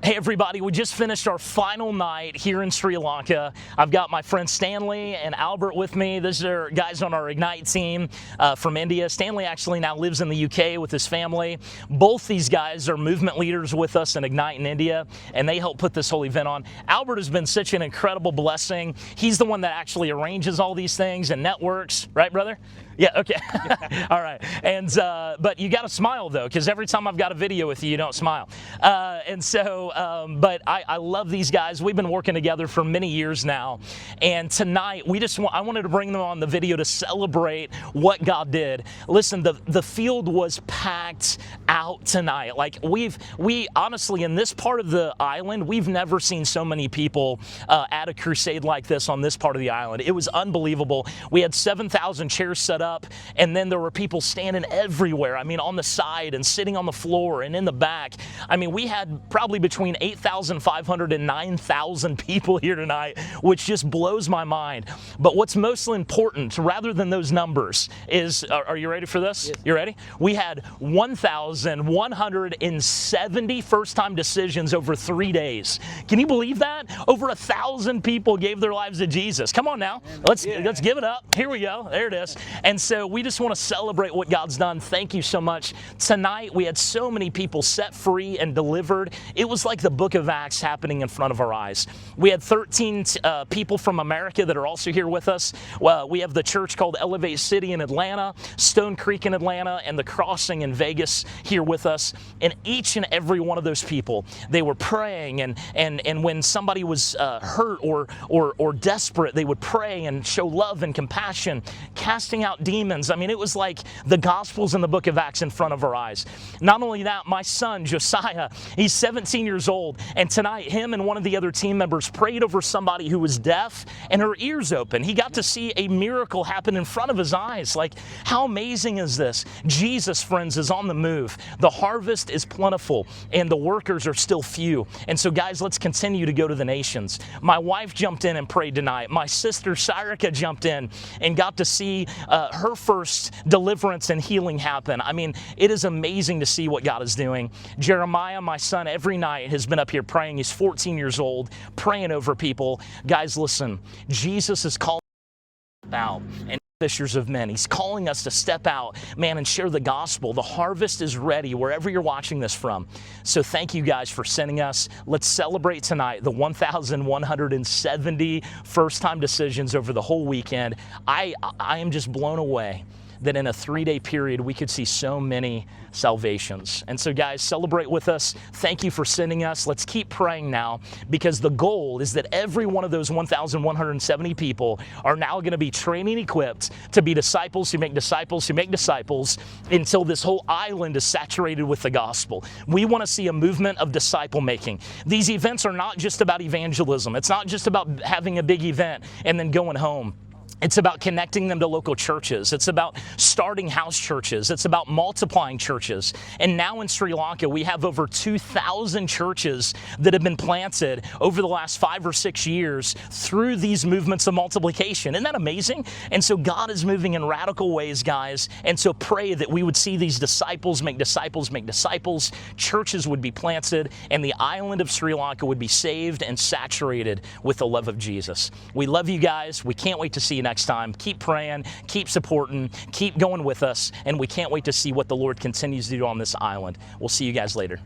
Hey everybody, we just finished our final night here in Sri Lanka. I've got my friend Stanley and Albert with me. These are guys on our Ignite team from India. Stanley actually now lives in the UK with his family. Both these guys are movement leaders with us in Ignite in India, and they help put this whole event on. Albert has been such an incredible blessing. He's the one that actually arranges all these things and networks, right, brother? Yeah, okay. All right. And but you got to smile, though, because every time I've got a video with you, you don't smile. But I love these guys. We've been working together for many years now. And tonight, I wanted to bring them on the video to celebrate what God did. Listen, the field was packed out tonight. Like, we honestly, in this part of the island, we've never seen so many people at a crusade like this on this part of the island. It was unbelievable. We had 7,000 chairs set up, and then there were people standing everywhere. I mean, on the side and sitting on the floor and in the back. I mean, we had probably between 8,500 and 9,000 people here tonight, which just blows my mind. But what's most important, rather than those numbers, is, are you ready for this? Yes. You ready? We had 1,170 first-time decisions over 3 days. Can you believe that? Over 1,000 people gave their lives to Jesus. Come on now. Let's give it up. Here we go. There it is. And so we just want to celebrate what God's done. Thank you so much. Tonight, we had so many people set free and delivered. It was like the book of Acts happening in front of our eyes. We had 13 people from America that are also here with us. Well, we have the church called Elevate City in Atlanta, Stone Creek in Atlanta, and the Crossing in Vegas here with us. And each and every one of those people, they were praying, and when somebody was hurt or desperate, they would pray and show love and compassion, casting out demons. I mean, it was like the Gospels in the book of Acts in front of our eyes. Not only that, my son, Josiah, he's 17 years old, and tonight, him and one of the other team members prayed over somebody who was deaf and her ears open. He got to see a miracle happen in front of his eyes. Like, how amazing is this? Jesus, friends, is on the move. The harvest is plentiful, and the workers are still few. And so, guys, let's continue to go to the nations. My wife jumped in and prayed tonight. My sister, Syrika, jumped in and got to see her first deliverance and healing happen. I mean, it is amazing to see what God is doing. Jeremiah, my son, every night has been up here praying. He's 14 years old, praying over people. Guys, listen, Jesus is calling out and fishers of men. He's calling us to step out, man, and share the gospel. The harvest is ready wherever you're watching this from. So thank you guys for sending us. Let's celebrate tonight the 1,170 first-time decisions over the whole weekend. I am just blown away that in a 3-day period, we could see so many salvations. And so, guys, celebrate with us. Thank you for sending us. Let's keep praying now, because the goal is that every one of those 1,170 people are now going to be training equipped to be disciples who make disciples who make disciples until this whole island is saturated with the gospel. We want to see a movement of disciple making. These events are not just about evangelism. It's not just about having a big event and then going home. It's about connecting them to local churches. It's about starting house churches. It's about multiplying churches. And now in Sri Lanka, we have over 2,000 churches that have been planted over the last 5 or 6 years through these movements of multiplication. Isn't that amazing? And so God is moving in radical ways, guys. And so pray that we would see these disciples make disciples make disciples. Churches would be planted, and the island of Sri Lanka would be saved and saturated with the love of Jesus. We love you guys. We can't wait to see you next time. Keep praying, keep supporting, keep going with us, and we can't wait to see what the Lord continues to do on this island. We'll see you guys later.